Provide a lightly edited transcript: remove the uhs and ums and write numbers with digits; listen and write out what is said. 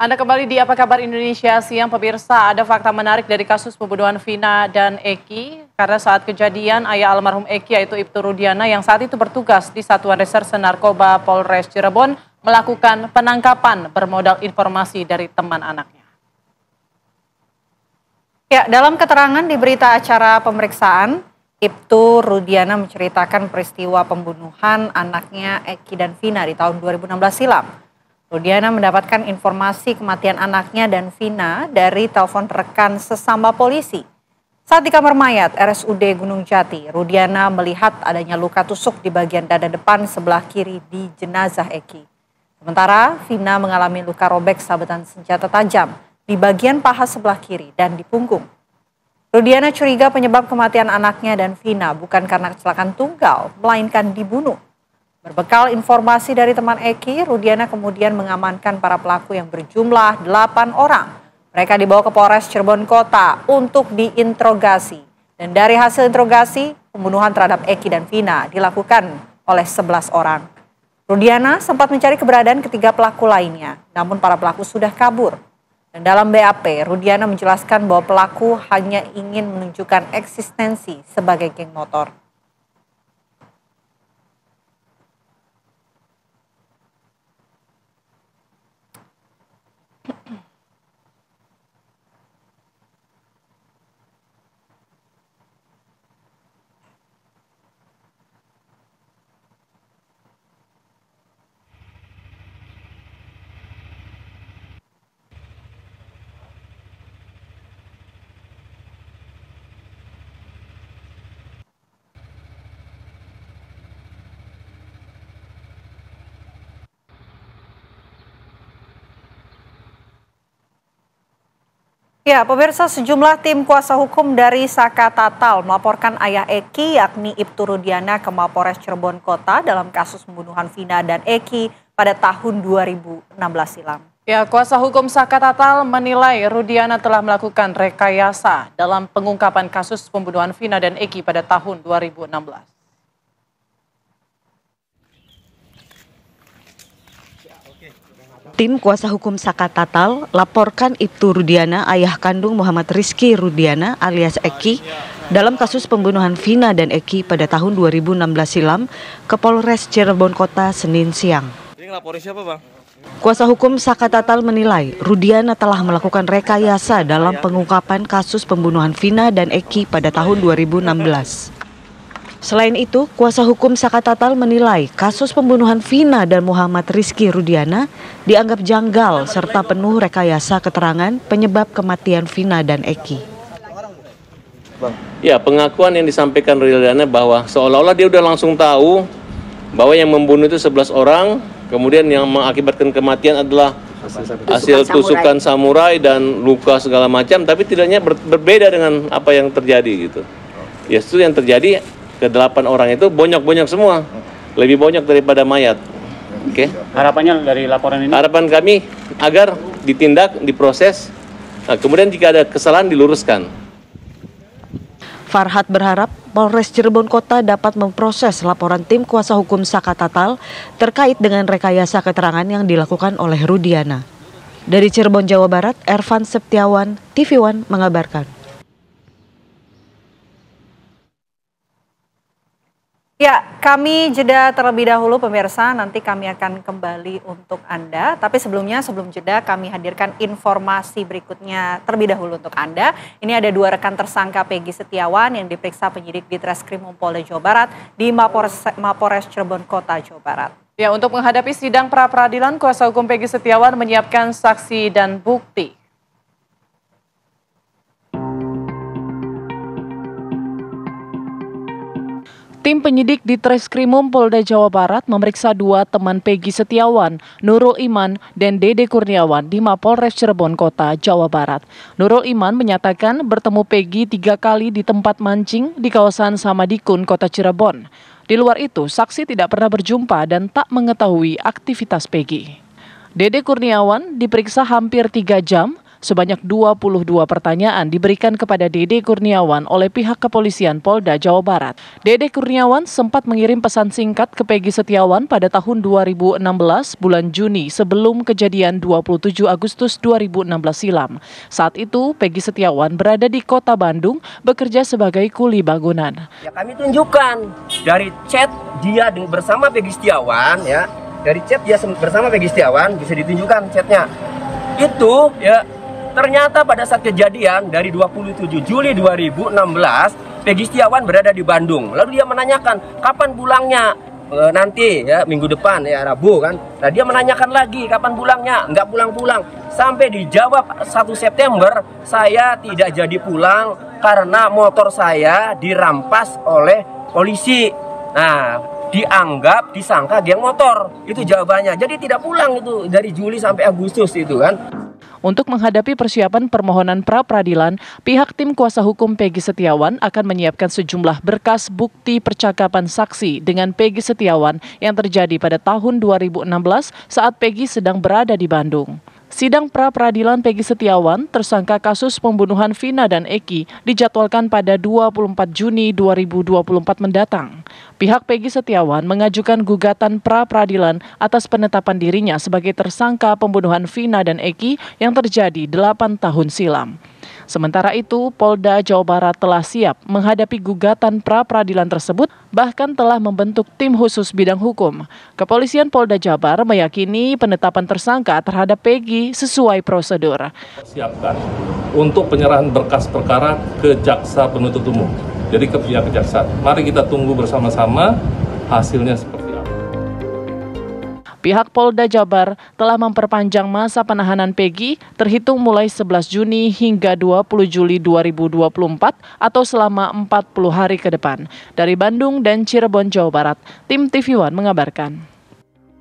Anda kembali di Apa Kabar Indonesia Siang, pemirsa. Ada fakta menarik dari kasus pembunuhan Vina dan Eki. Karena saat kejadian, ayah almarhum Eki yaitu Ibtu Rudiana yang saat itu bertugas di Satuan Reserse Narkoba Polres Cirebon melakukan penangkapan bermodal informasi dari teman anaknya. Ya, dalam keterangan di berita acara pemeriksaan, Ibtu Rudiana menceritakan peristiwa pembunuhan anaknya Eki dan Vina di tahun 2016 silam. Rudiana mendapatkan informasi kematian anaknya dan Vina dari telepon rekan sesama polisi. Saat di kamar mayat RSUD Gunung Jati, Rudiana melihat adanya luka tusuk di bagian dada depan sebelah kiri di jenazah Eki. Sementara Vina mengalami luka robek sabetan senjata tajam di bagian paha sebelah kiri dan di punggung. Rudiana curiga penyebab kematian anaknya dan Vina bukan karena kecelakaan tunggal, melainkan dibunuh. Berbekal informasi dari teman Eki, Rudiana kemudian mengamankan para pelaku yang berjumlah 8 orang. Mereka dibawa ke Polres Cirebon Kota untuk diinterogasi. Dan dari hasil interogasi, pembunuhan terhadap Eki dan Vina dilakukan oleh 11 orang. Rudiana sempat mencari keberadaan ketiga pelaku lainnya, namun para pelaku sudah kabur. Dan dalam BAP, Rudiana menjelaskan bahwa pelaku hanya ingin menunjukkan eksistensi sebagai geng motor. Ya, pemirsa, sejumlah tim kuasa hukum dari Saka Tatal melaporkan ayah Eki yakni Ibtu Rudiana ke Mapores Cirebon Kota dalam kasus pembunuhan Vina dan Eki pada tahun 2016 silam. Ya, kuasa hukum Saka Tatal menilai Rudiana telah melakukan rekayasa dalam pengungkapan kasus pembunuhan Vina dan Eki pada tahun 2016. Tim kuasa hukum Saka Tatal laporkan Ibtu Rudiana, ayah kandung Muhammad Rizky Rudiana alias Eki, dalam kasus pembunuhan Vina dan Eki pada tahun 2016 silam ke Polres Cirebon Kota Senin siang. Ini ngelaporin siapa, Bang? Kuasa hukum Saka Tatal menilai Rudiana telah melakukan rekayasa dalam pengungkapan kasus pembunuhan Vina dan Eki pada tahun 2016. Selain itu, kuasa hukum Saka Tatal menilai kasus pembunuhan Vina dan Muhammad Rizky Rudiana dianggap janggal serta penuh rekayasa keterangan penyebab kematian Vina dan Eki. Ya, pengakuan yang disampaikan Rudiana bahwa seolah-olah dia udah langsung tahu bahwa yang membunuh itu 11 orang, kemudian yang mengakibatkan kematian adalah hasil tusukan samurai dan luka segala macam, tapi tidaknya berbeda dengan apa yang terjadi gitu. Ya, itu yang terjadi. Ke-8 orang itu bonyok-bonyok semua, lebih bonyok daripada mayat. Oke. Harapannya dari laporan ini? Harapan kami agar ditindak, diproses, nah, kemudian jika ada kesalahan diluruskan. Farhad berharap Polres Cirebon Kota dapat memproses laporan tim kuasa hukum Saka Tatal terkait dengan rekayasa keterangan yang dilakukan oleh Rudiana. Dari Cirebon, Jawa Barat, Ervan Septiawan, TV One mengabarkan. Ya, kami jeda terlebih dahulu pemirsa, nanti kami akan kembali untuk Anda. Tapi sebelum jeda kami hadirkan informasi berikutnya terlebih dahulu untuk Anda. Ini ada 2 rekan tersangka Peggy Setiawan yang diperiksa penyidik di Treskrimum Polda Jawa Barat di Mapores Cirebon Kota, Jawa Barat. Ya, untuk menghadapi sidang pra-peradilan, kuasa hukum Peggy Setiawan menyiapkan saksi dan bukti. Tim penyidik di Treskrimum Polda Jawa Barat memeriksa 2 teman Peggy Setiawan, Nurul Iman dan Dede Kurniawan di Mapolres Cirebon Kota, Jawa Barat. Nurul Iman menyatakan bertemu Peggy 3 kali di tempat mancing di kawasan Samadikun, Kota Cirebon. Di luar itu, saksi tidak pernah berjumpa dan tak mengetahui aktivitas Peggy. Dede Kurniawan diperiksa hampir 3 jam. Sebanyak 22 pertanyaan diberikan kepada Dede Kurniawan oleh pihak kepolisian Polda Jawa Barat. Dede Kurniawan sempat mengirim pesan singkat ke Peggy Setiawan pada tahun 2016 bulan Juni sebelum kejadian 27 Agustus 2016 silam. Saat itu Peggy Setiawan berada di Kota Bandung bekerja sebagai kuli bangunan. Ya, kami tunjukkan dari chat dia bersama Peggy Setiawan, ya. Dari chat dia bersama Peggy Setiawan bisa ditunjukkan chatnya. Itu ya ternyata pada saat kejadian dari 27 Juli 2016 Peggy Setiawan berada di Bandung. Lalu dia menanyakan kapan pulangnya. Nanti ya minggu depan ya Rabu kan. Nah dia menanyakan lagi kapan pulangnya, nggak pulang-pulang. Sampai dijawab 1 September saya tidak jadi pulang karena motor saya dirampas oleh polisi. Nah disangka geng motor, itu jawabannya. Jadi tidak pulang itu dari Juli sampai Agustus itu kan. Untuk menghadapi persiapan permohonan pra-peradilan, pihak tim kuasa hukum Peggy Setiawan akan menyiapkan sejumlah berkas bukti percakapan saksi dengan Peggy Setiawan yang terjadi pada tahun 2016 saat Peggy sedang berada di Bandung. Sidang pra-peradilan Peggy Setiawan, tersangka kasus pembunuhan Vina dan Eki, dijadwalkan pada 24 Juni 2024 mendatang. Pihak Peggy Setiawan mengajukan gugatan pra-peradilan atas penetapan dirinya sebagai tersangka pembunuhan Vina dan Eki yang terjadi 8 tahun silam. Sementara itu, Polda Jawa Barat telah siap menghadapi gugatan pra-peradilan tersebut, bahkan telah membentuk tim khusus bidang hukum. Kepolisian Polda Jabar meyakini penetapan tersangka terhadap Peggy sesuai prosedur. Siapkan untuk penyerahan berkas perkara ke jaksa penuntut umum, jadi ke pihak kejaksaan. Mari kita tunggu bersama-sama hasilnya seperti apa. Pihak Polda Jabar telah memperpanjang masa penahanan Peggy terhitung mulai 11 Juni hingga 20 Juli 2024 atau selama 40 hari ke depan. Dari Bandung dan Cirebon, Jawa Barat, tim TV One mengabarkan.